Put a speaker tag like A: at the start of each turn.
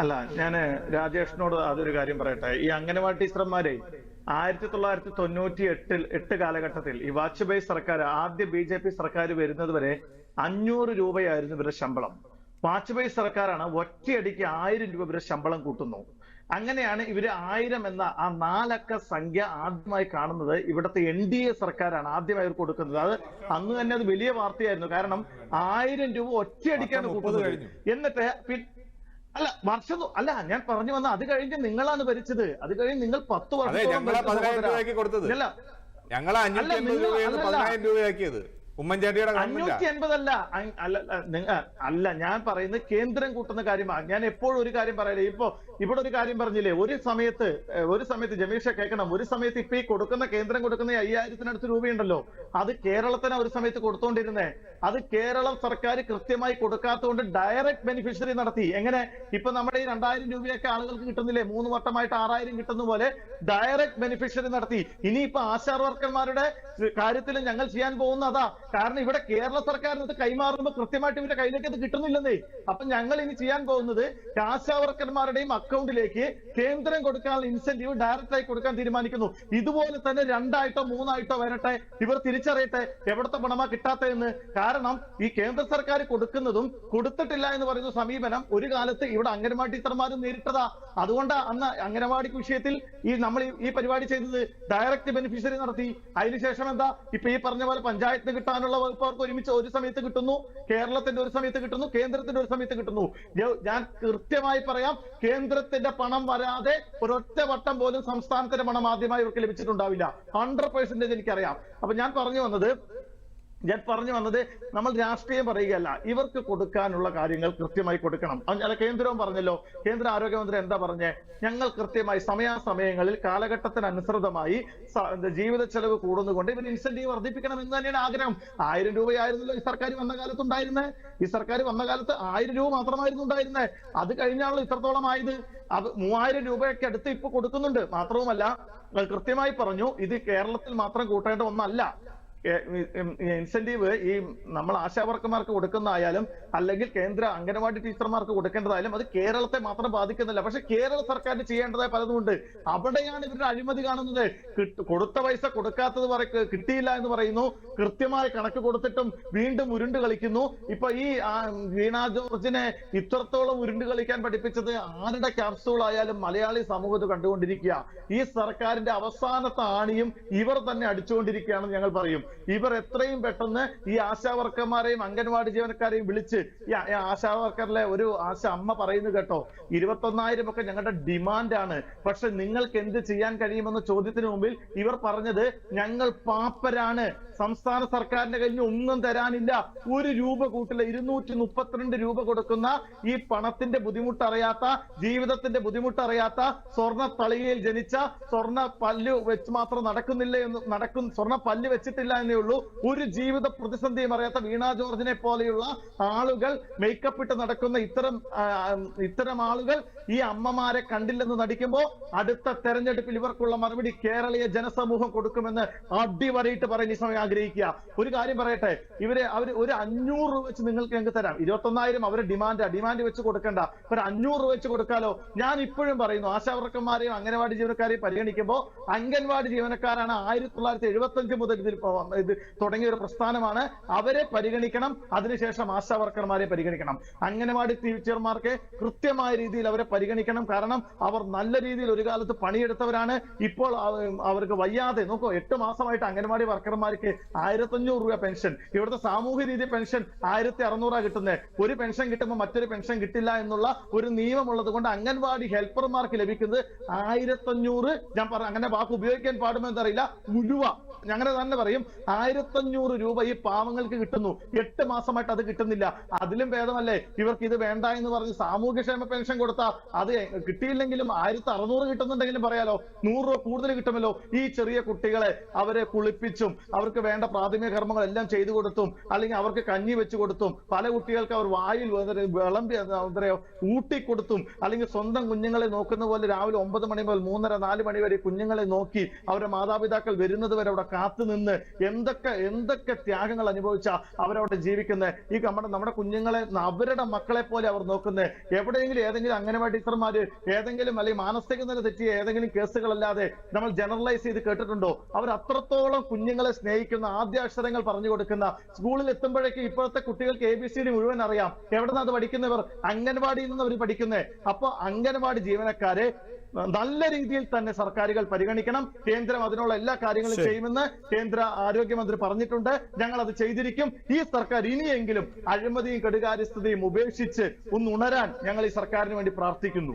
A: അല്ല, ഞാന് രാജേഷിനോട് അതൊരു കാര്യം പറയട്ടെ. ഈ അംഗനവാടി ടീച്ചർമാരെ 1998 കാലഘട്ടത്തിൽ ഈ വാജ്പേയി സർക്കാർ, ആദ്യ BJP സർക്കാർ വരുന്നത് വരെ 500 രൂപയായിരുന്നു ഇവരുടെ ശമ്പളം. വാജ്പേയി സർക്കാരാണ് ഒറ്റയടിക്ക് 1000 രൂപ ഇവരുടെ ശമ്പളം കൂട്ടുന്നു. അങ്ങനെയാണ് ഇവര് 1000 എന്ന ആ 4 അക്ക സംഖ്യ ആദ്യമായി കാണുന്നത് ഇവിടുത്തെ NDA സർക്കാരാണ് ആദ്യമായി അവർ കൊടുക്കുന്നത്. അത് അന്ന് തന്നെ അത് വലിയ വാർത്തയായിരുന്നു. കാരണം 1000 രൂപ ഒറ്റയടിക്കാണ് കൂട്ടുന്നത്. എന്നിട്ട് അല്ല വർഷം അല്ല, ഞാൻ പറഞ്ഞു വന്ന അത് കഴിഞ്ഞ് നിങ്ങളാണ് ഭരിച്ചത്. അത് കഴിഞ്ഞ് നിങ്ങൾ 10 വർഷത്തോളം
B: ഞങ്ങൾ 580 രൂപയാക്കിയത് ഉമ്മൻചാണ്ടിയുടെ
A: 580 അല്ല, ഞാൻ പറയുന്നത് കേന്ദ്രം കൂട്ടുന്ന കാര്യമാണ്. ഞാൻ എപ്പോഴും ഒരു കാര്യം പറയലേ, ഇപ്പൊ ഇവിടെ ഒരു കാര്യം പറഞ്ഞില്ലേ, ഒരു സമയത്ത് ജമീഷ കേൾക്കണം, ഒരു സമയത്ത് ഇപ്പൊ ഈ കൊടുക്കുന്ന കേന്ദ്രം കൊടുക്കുന്ന 5000-നടുത്ത് രൂപയുണ്ടല്ലോ, അത് കേരളത്തിന് ഒരു സമയത്ത് കൊടുത്തോണ്ടിരുന്നേ. അത് കേരളം സർക്കാർ കൃത്യമായി കൊടുക്കാത്തതുകൊണ്ട് ഡയറക്റ്റ് ബെനിഫിഷ്യറി നടത്തി. എങ്ങനെ ഇപ്പൊ നമ്മുടെ ഈ 2000 രൂപയൊക്കെ ആളുകൾക്ക് കിട്ടുന്നില്ലേ, 3 വട്ടമായിട്ട് 6000 കിട്ടുന്ന പോലെ ഡയറക്റ്റ് ബെനിഫിഷ്യറി നടത്തി. ഇനിയിപ്പോ ആശാ വർക്കർമാരുടെ കാര്യത്തിൽ ഞങ്ങൾ ചെയ്യാൻ പോകുന്ന അതാ. കാരണം ഇവിടെ കേരള സർക്കാരിനത് കൈമാറുമ്പോൾ കൃത്യമായിട്ട് ഇവരുടെ കയ്യിലേക്ക് അത് കിട്ടുന്നില്ലെന്നേ. അപ്പൊ ഞങ്ങൾ ഇനി ചെയ്യാൻ പോകുന്നത് ആശാ വർക്കർമാരുടെയും അക്കൗണ്ടിലേക്ക് കേന്ദ്രം കൊടുക്കാനുള്ള ഇൻസെന്റീവ് ഡയറക്റ്റ് ആയി കൊടുക്കാൻ തീരുമാനിക്കുന്നു. ഇതുപോലെ തന്നെ 2 ആയിട്ടോ 3 ആയിട്ടോ വരട്ടെ, ഇവർ തിരിച്ചറിയട്ടെ എവിടത്തെ പണമാ കിട്ടാത്തതെന്ന്. കാരണം ഈ കേന്ദ്ര സർക്കാർ കൊടുക്കുന്നതും കൊടുത്തിട്ടില്ല എന്ന് പറയുന്ന സമീപനം ഒരു കാലത്ത് ഇവിടെ അംഗനവാടി ടീച്ചർമാരും നേരിട്ടതാ. അതുകൊണ്ട് അന്ന് അംഗനവാടി വിഷയത്തിൽ നമ്മൾ ഈ പരിപാടി ചെയ്തത് ഡയറക്റ്റ് ബെനിഫിഷ്യറി നടത്തി. അതിനുശേഷം എന്താ, ഇപ്പൊ ഈ പറഞ്ഞ പോലെ പഞ്ചായത്തിന് കിട്ടാനുള്ള വകുപ്പ് അവർക്ക് ഒരുമിച്ച് ഒരു സമയത്ത് കിട്ടുന്നു, കേരളത്തിന്റെ ഒരു സമയത്ത് കിട്ടുന്നു, കേന്ദ്രത്തിന്റെ ഒരു സമയത്ത് കിട്ടുന്നു. ഞാൻ കൃത്യമായി പറയാം, കേന്ദ്രത്തിന്റെ പണം വരാതെ ഒരൊറ്റ വട്ടം പോലും സംസ്ഥാനത്തിന്റെ പണം ആദ്യമായി ഇവർക്ക് ലഭിച്ചിട്ടുണ്ടാവില്ല. 100% എനിക്കറിയാം. അപ്പൊ ഞാൻ പറഞ്ഞു വന്നത് നമ്മൾ രാഷ്ട്രീയം പറയുകയല്ല, ഇവർക്ക് കൊടുക്കാനുള്ള കാര്യങ്ങൾ കൃത്യമായി കൊടുക്കണം. അല്ല, കേന്ദ്രവും പറഞ്ഞല്ലോ, കേന്ദ്ര ആരോഗ്യമന്ത്രി എന്താ പറഞ്ഞേ, ഞങ്ങൾ കൃത്യമായി സമയാസമയങ്ങളിൽ കാലഘട്ടത്തിനനുസൃതമായി ജീവിത ചെലവ് കൂടുന്നതുകൊണ്ട് ഇവർ ഇൻസെന്റീവ് വർദ്ധിപ്പിക്കണം എന്ന് തന്നെയാണ് ആഗ്രഹം. 1000 രൂപയായിരുന്നല്ലോ ഈ സർക്കാർ വന്ന കാലത്ത് ഉണ്ടായിരുന്നേ. ഈ സർക്കാർ വന്ന കാലത്ത് 1000 രൂപ മാത്രമായിരുന്നു ഉണ്ടായിരുന്നേ. അത് കഴിഞ്ഞാണല്ലോ ഇത്രത്തോളം ആയത്. 3000 രൂപയൊക്കെ അടുത്ത് ഇപ്പൊ കൊടുക്കുന്നുണ്ട്. മാത്രവുമല്ല, കൃത്യമായി പറഞ്ഞു, ഇത് കേരളത്തിൽ മാത്രം കൂട്ടേണ്ട ഒന്നല്ല. ഇൻസെന്റീവ് ഈ നമ്മൾ ആശാവർക്കർമാർക്ക് കൊടുക്കുന്നതായാലും അല്ലെങ്കിൽ കേന്ദ്ര അംഗനവാടി ടീച്ചർമാർക്ക് കൊടുക്കേണ്ടതായാലും അത് കേരളത്തെ മാത്രം ബാധിക്കുന്നില്ല. പക്ഷെ കേരള സർക്കാരിന് ചെയ്യേണ്ടതായ പലതുമുണ്ട്. അവിടെയാണ് ഇവരുടെ അഴിമതി കാണുന്നത്. കൊടുത്ത പൈസ കൊടുക്കാത്തത് കിട്ടിയില്ല എന്ന് പറയുന്നു, കൃത്യമായ കണക്ക് കൊടുത്തിട്ടും വീണ്ടും ഉരുണ്ട് കളിക്കുന്നു. ഇപ്പൊ ഈ വീണ ജോർജിനെ ഇത്രത്തോളം ഉരുണ്ട് കളിക്കാൻ പഠിപ്പിച്ചത് ആരുടെ ക്യാപ്സൂൾ ആയാലും മലയാളി സമൂഹത്ത് കണ്ടുകൊണ്ടിരിക്കുക. ഈ സർക്കാരിന്റെ അവസാനത്തെ ആണിയും ഇവർ തന്നെ അടിച്ചുകൊണ്ടിരിക്കുകയാണെന്ന് ഞങ്ങൾ പറയും. ഇവർ എത്രയും പെട്ടെന്ന് ഈ ആശാവർക്കർമാരെയും അംഗൻവാടി ജീവനക്കാരെയും വിളിച്ച്, ഈ ആശാവർക്കറിലെ ഒരു അമ്മ പറയുന്നു കേട്ടോ, 21,000 ഒക്കെ ഞങ്ങളുടെ ഡിമാൻഡാണ്, പക്ഷെ നിങ്ങൾക്ക് എന്ത് ചെയ്യാൻ കഴിയുമെന്ന ചോദ്യത്തിന് മുമ്പിൽ ഇവർ പറഞ്ഞത് ഞങ്ങൾ പാപ്പരാണ്, സംസ്ഥാന സർക്കാരിന്റെ കയ്യിൽ ഒന്നും തരാനില്ല, 1 രൂപ കൂട്ടില്ല. 232 രൂപ കൊടുക്കുന്ന ഈ പണത്തിന്റെ ബുദ്ധിമുട്ടറിയാത്ത, ജീവിതത്തിന്റെ ബുദ്ധിമുട്ടറിയാത്ത, സ്വർണ്ണ തളികയിൽ ജനിച്ച, സ്വർണ്ണ പല്ല് വെച്ച് മാത്രം സ്വർണ്ണ പല്ല് വെച്ചിട്ടില്ല എന്നേ ഉള്ളൂ, ഒരു ജീവിത പ്രതിസന്ധിയും അറിയാത്ത വീണ ജോർജിനെ പോലെയുള്ള ആളുകൾ, മേക്കപ്പ് ഇട്ട് നടക്കുന്ന ഇത്തരം ആളുകൾ ഈ അമ്മമാരെ കണ്ടില്ലെന്ന് നടിക്കുമ്പോൾ അടുത്ത തെരഞ്ഞെടുപ്പിൽ ഇവർക്കുള്ള മറുപടി കേരളീയ ജനസമൂഹം കൊടുക്കുമെന്ന് അടിവരയിട്ട് പറയാൻ ഈ സമയം ആഗ്രഹിക്കുക. ഒരു കാര്യം പറയട്ടെ, അവര് ഒരു 500 രൂപ വെച്ച് നിങ്ങൾക്ക് ഞങ്ങൾക്ക് തരാം. 21,000 അവരെ ഡിമാൻഡ് വെച്ച് കൊടുക്കണ്ട, ഒരു 500 രൂപ വെച്ച് കൊടുക്കാലോ. ഞാൻ ഇപ്പോഴും പറയുന്നു, ആശാവർക്കർമാരെയും അംഗനവാടി ജീവനക്കാരെയും പരിഗണിക്കുമ്പോൾ അംഗൻവാടി ജീവനക്കാരാണ് 1975 മുതൽ ഇത് തുടങ്ങിയ ഒരു പ്രസ്ഥാനമാണ്. അവരെ പരിഗണിക്കണം, അതിനുശേഷം ആശാവർക്കർമാരെ പരിഗണിക്കണം. അംഗനവാടി ടീച്ചർമാർക്ക് കൃത്യമായ രീതിയിൽ അവരെ പരിഗണിക്കണം. കാരണം അവർ നല്ല രീതിയിൽ ഒരു കാലത്ത് പണിയെടുത്തവരാണ്. ഇപ്പോൾ അവർക്ക് വയ്യാതെ നോക്കൂ, 8 മാസമായിട്ട് അംഗനവാടി വർക്കർമാർക്ക് 1500 രൂപ പെൻഷൻ. ഇവിടുത്തെ സാമൂഹ്യ നീതി പെൻഷൻ 1600 കിട്ടുന്നത്. ഒരു പെൻഷൻ കിട്ടുമ്പോൾ മറ്റൊരു പെൻഷൻ കിട്ടില്ല എന്നുള്ള ഒരു നിയമമുള്ളത് കൊണ്ട് അംഗൻവാടി ഹെൽപ്പർമാർക്ക് ലഭിക്കുന്നത് 1500, ഞാൻ അങ്ങനെ വാക്ക് ഉപയോഗിക്കാൻ പാടുമോ എന്നറിയില്ല, ഉലുവ ഞങ്ങനെ തന്നെ പറയും, 1500 രൂപ ഈ പാവങ്ങൾക്ക് കിട്ടുന്നു. 8 മാസമായിട്ട് അത് കിട്ടുന്നില്ല. അതിലും ഭേദമല്ലേ ഇവർക്ക് ഇത് വേണ്ട എന്ന് പറഞ്ഞ് സാമൂഹ്യക്ഷേമ പെൻഷൻ കൊടുത്താൽ അത് കിട്ടിയില്ലെങ്കിലും 1600 കിട്ടുന്നുണ്ടെങ്കിലും പറയാലോ, 100 രൂപ കൂടുതൽ കിട്ടുമല്ലോ. ഈ ചെറിയ കുട്ടികളെ അവരെ കുളിപ്പിച്ചും അവർക്ക് വേണ്ട പ്രാഥമിക കർമ്മങ്ങളെല്ലാം ചെയ്തു കൊടുത്തും അല്ലെങ്കിൽ അവർക്ക് കഞ്ഞി വെച്ച് കൊടുത്തും പല കുട്ടികൾക്ക് അവർ വായിൽ വിളമ്പി ഊട്ടിക്കൊടുത്തും അല്ലെങ്കിൽ സ്വന്തം കുഞ്ഞുങ്ങളെ നോക്കുന്ന പോലെ രാവിലെ 9 മണി മുതൽ 3:30-4 മണി വരെ കുഞ്ഞുങ്ങളെ നോക്കി അവരുടെ മാതാപിതാക്കൾ വരുന്നത് വരെ അവിടെ കാത്തുനിന്ന് എന്തൊക്കെ ത്യാഗങ്ങൾ അനുഭവിച്ച അവരവിടെ ജീവിക്കുന്നത്. ഈ നമ്മുടെ കുഞ്ഞുങ്ങളെ അവരുടെ മക്കളെ പോലെ അവർ നോക്കുന്നത്. എവിടെയെങ്കിലും ഏതെങ്കിലും അംഗനവാടി ടീച്ചർമാര് ഏതെങ്കിലും അല്ലെങ്കിൽ മാനസിക നില തെറ്റിയ ഏതെങ്കിലും കേസുകളല്ലാതെ നമ്മൾ ജനറലൈസ് ചെയ്ത് കേട്ടിട്ടുണ്ടോ? അവർ അത്രത്തോളം കുഞ്ഞുങ്ങളെ സ്നേഹിക്കുന്ന, ആദ്യാക്ഷരങ്ങൾ പറഞ്ഞു കൊടുക്കുന്ന, സ്കൂളിൽ എത്തുമ്പോഴേക്കും ഇപ്പോഴത്തെ കുട്ടികൾക്ക് ABCD മുഴുവൻ അറിയാം. എവിടെ നിന്ന് അത് പഠിക്കുന്നവർ? അംഗൻവാടിയിൽ നിന്ന് അവർ പഠിക്കുന്നത്. അപ്പൊ അംഗൻവാടി ജീവനക്കാരെ നല്ല രീതിയിൽ തന്നെ സർക്കാരുകൾ പരിഗണിക്കണം. കേന്ദ്രം അതിനുള്ള എല്ലാ കാര്യങ്ങളും ചെയ്യുമെന്ന് കേന്ദ്ര ആരോഗ്യമന്ത്രി പറഞ്ഞിട്ടുണ്ട്. ഞങ്ങൾ അത് ചെയ്തിരിക്കും. ഈ സർക്കാർ ഇനിയെങ്കിലും അഴിമതിയും കെടുകാര്യസ്ഥതയും ഉപേക്ഷിച്ച് ഒന്ന് ഉണരാൻ ഞങ്ങൾ ഈ സർക്കാരിന് വേണ്ടി പ്രാർത്ഥിക്കുന്നു.